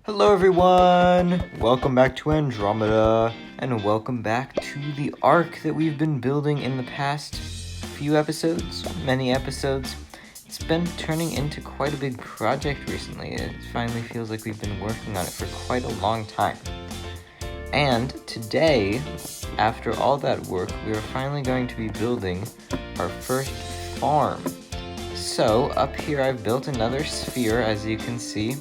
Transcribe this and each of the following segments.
Hello everyone! Welcome back to Andromeda, and welcome back to the arc that we've been building in the past few episodes, many episodes. It's been turning into quite a big project recently. It finally feels like we've been working on it for quite a long time. And today, after all that work, we are finally going to be building our first farm. So, up here I've built another sphere, as you can see.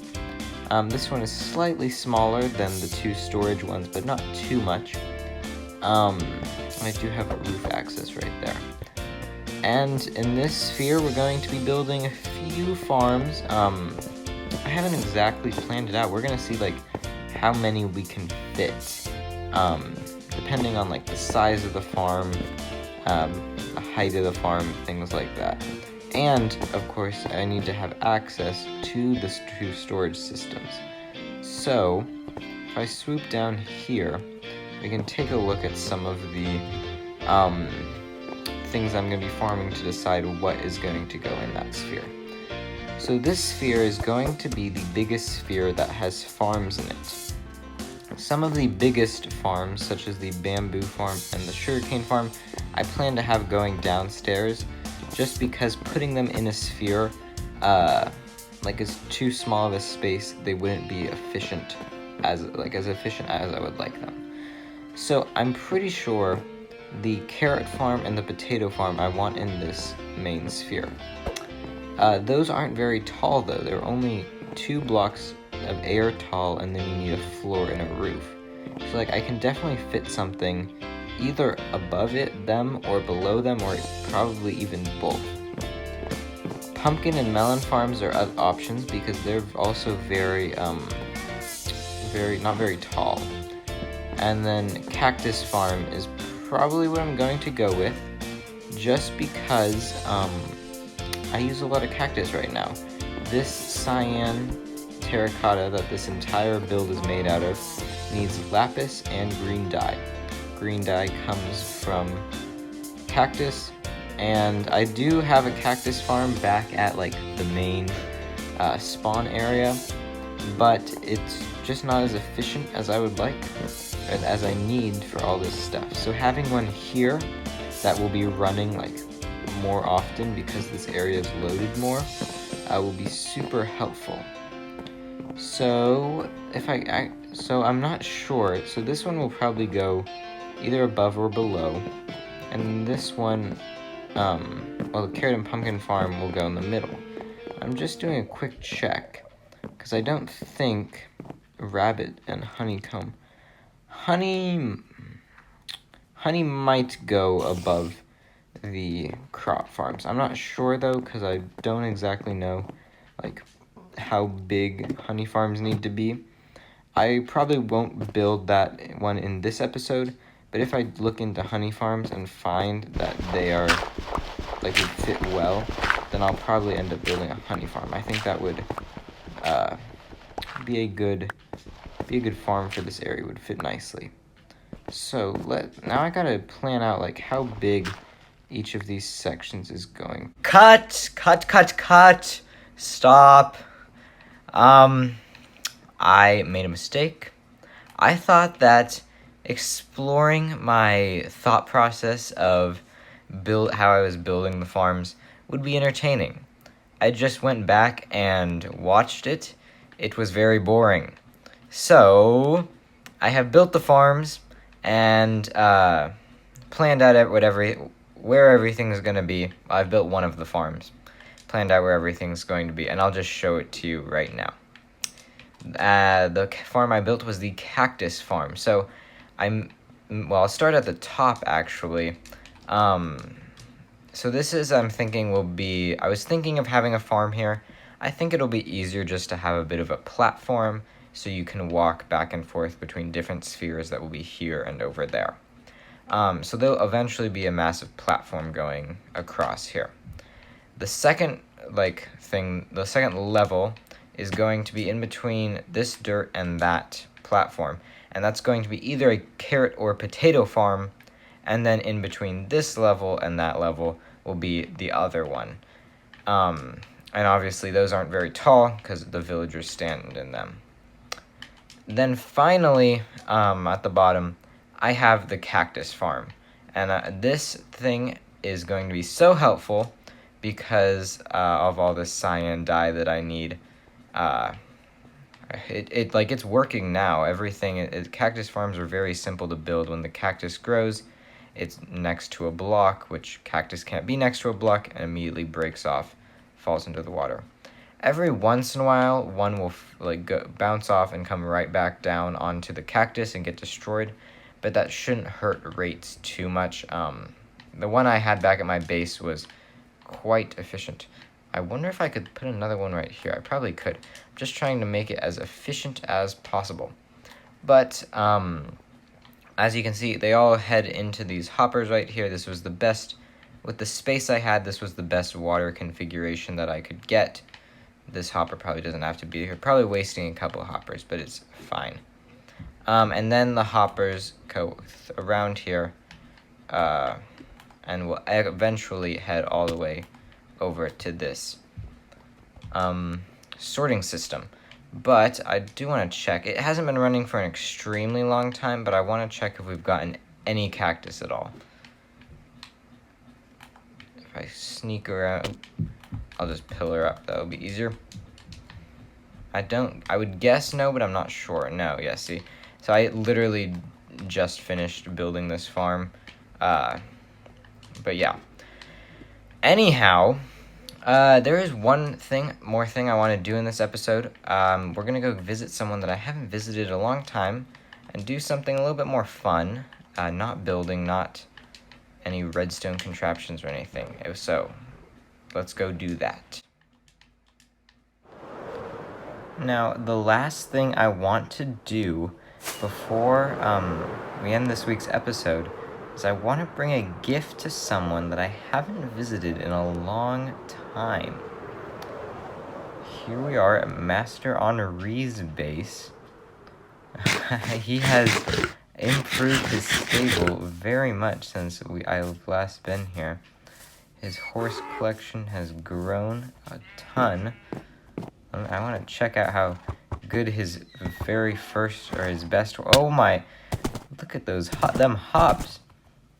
This one is slightly smaller than the two storage ones, but not too much. I do have a roof access right there. And in this sphere, we're going to be building a few farms. I haven't exactly planned it out. We're gonna see like how many we can fit, depending on like the size of the farm, the height of the farm, things like that. And, of course, I need to have access to the two storage systems. So, if I swoop down here, we can take a look at some of the things I'm going to be farming to decide what is going to go in that sphere. So this sphere is going to be the biggest sphere that has farms in it. Some of the biggest farms, such as the bamboo farm and the sugarcane farm, I plan to have going downstairs, just because putting them in a sphere, like is too small of a space, they wouldn't be efficient as efficient as I would like them. So I'm pretty sure the carrot farm and the potato farm I want in this main sphere. Those aren't very tall though. They're only 2 blocks of air tall, and then you need a floor and a roof. So like I can definitely fit something either above them or below them, or probably even both. Pumpkin and melon farms are other options because they're also not very tall. And then cactus farm is probably what I'm going to go with, just because I use a lot of cactus right now. This cyan terracotta that this entire build is made out of needs lapis and green dye. Green dye comes from cactus, and I do have a cactus farm back at like the main spawn area, but it's just not as efficient as I would like, or as I need for all this stuff. So having one here that will be running like more often because this area is loaded more will be super helpful. So so I'm not sure. So this one will probably go either above or below, and this one, the carrot and pumpkin farm will go in the middle. I'm just doing a quick check, because I don't think rabbit and honeycomb. Honey might go above the crop farms. I'm not sure though, because I don't exactly know like how big honey farms need to be. I probably won't build that one in this episode, but if I look into honey farms and find that they are like would fit well, then I'll probably end up building a honey farm. I think that would be a good farm for this area. Would fit nicely. So now I gotta plan out like how big each of these sections is going. Cut! Stop. I made a mistake. I thought that exploring my thought process of how I was building the farms would be entertaining. I just went back and watched it. It was very boring. So I have built the farms and planned out where everything's going to be. I've built one of the farms, planned out where everything's going to be, and I'll just show it to you right now. The farm I built was the cactus farm. So I'll start at the top actually. So this is, I was thinking of having a farm here. I think it'll be easier just to have a bit of a platform so you can walk back and forth between different spheres that will be here and over there. So there'll eventually be a massive platform going across here. The second level is going to be in between this dirt and that platform, and that's going to be either a carrot or potato farm, and then in between this level and that level will be the other one. And obviously those aren't very tall because the villagers stand in them. then finally, at the bottom, I have the Cactus Farm. And this thing is going to be so helpful because of all the cyan dye that I need. It's working now. Everything, cactus farms are very simple to build. When the cactus grows, it's next to a block, which cactus can't be next to a block, and immediately breaks off, falls into the water. Every once in a while, one will bounce off and come right back down onto the cactus and get destroyed, but that shouldn't hurt rates too much. The one I had back at my base was quite efficient. I wonder if I could put another one right here. I probably could. I'm just trying to make it as efficient as possible. But as you can see, they all head into these hoppers right here. This was the best, with the space I had, this was the best water configuration that I could get. This hopper probably doesn't have to be here. Probably wasting a couple of hoppers, but it's fine. And then the hoppers go around here and will eventually head all the way over to this sorting system. But I do want to check. It hasn't been running for an extremely long time, but I want to check if we've gotten any cactus at all. If I sneak around, I'll just pillar up. That'll be easier. I would guess no, but I'm not sure. No, yeah, see. So I literally just finished building this farm. But yeah. Anyhow, there is one more thing I want to do in this episode. We're going to go visit someone that I haven't visited in a long time and do something a little bit more fun. Not building, not any redstone contraptions or anything. So, let's go do that. Now, the last thing I want to do before we end this week's episode is I want to bring a gift to someone that I haven't visited in a long time. Here we are at Master Henri's base. He has improved his stable very much since I've last been here. His horse collection has grown a ton. I want to check out how good his his best. Oh my! Look at those them hops.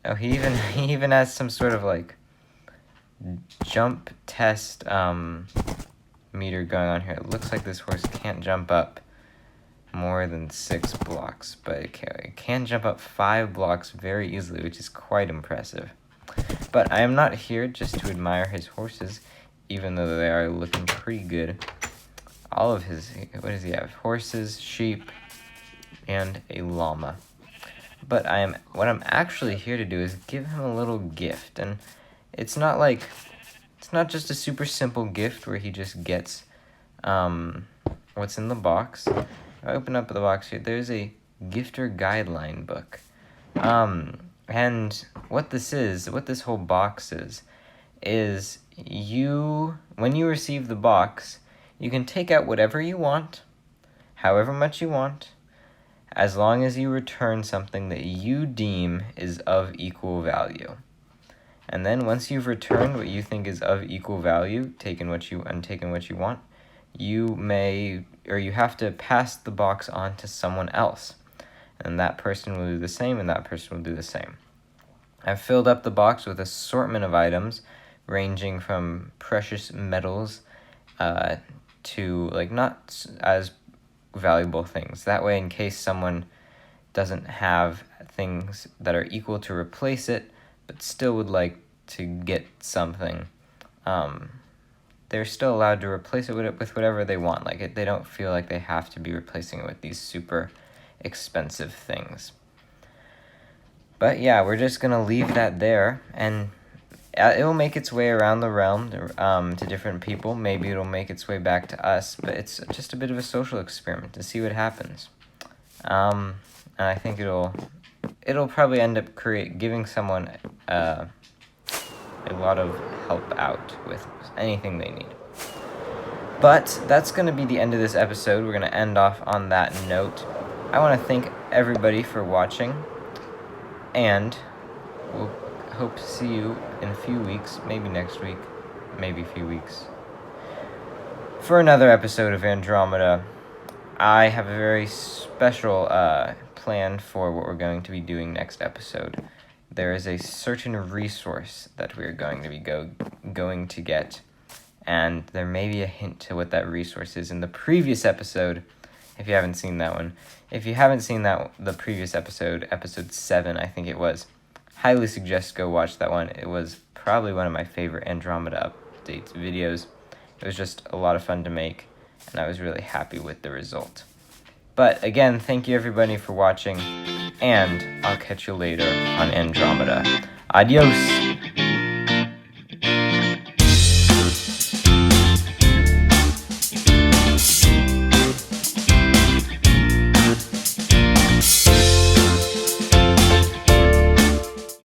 Oh, he even has some sort of jump test meter going on here. It looks like this horse can't jump up more than 6 blocks, but it can jump up 5 blocks very easily, which is quite impressive. But I am not here just to admire his horses, even though they are looking pretty good. All of his, what does he have? Horses, sheep, and a llama. But what I'm actually here to do is give him a little gift, and it's not just a super simple gift where he just gets what's in the box. I open up the box here. There's a gifter guideline book. And what this whole box is when you receive the box, you can take out whatever you want, however much you want, as long as you return something that you deem is of equal value. And then once you've returned what you think is of equal value, taken what you want, you have to pass the box on to someone else. And that person will do the same, and that person will do the same. I've filled up the box with assortment of items, ranging from precious metals to not as valuable things. That way, in case someone doesn't have things that are equal to replace it, but still would like to get something, they're still allowed to replace it with whatever they want. They don't feel like they have to be replacing it with these super expensive things. But yeah, we're just gonna leave that there, and it will make its way around the realm to different people. Maybe it'll make its way back to us, but it's just a bit of a social experiment to see what happens. And I think it'll probably end up giving someone a lot of help out with anything they need. But that's going to be the end of this episode. We're going to end off on that note. I want to thank everybody for watching, and we'll hope to see you in a few weeks, maybe next week, maybe a few weeks, for another episode of Andromeda. I have a very special plan for what we're going to be doing next episode. There is a certain resource that we are going to be going to get, and there may be a hint to what that resource is in the previous episode, if you haven't seen that one. If you haven't seen the previous episode, episode 7, I think it was, highly suggest go watch that one. It was probably one of my favorite Andromeda updates videos. It was just a lot of fun to make, and I was really happy with the result. But again, thank you everybody for watching, and I'll catch you later on Andromeda. Adios!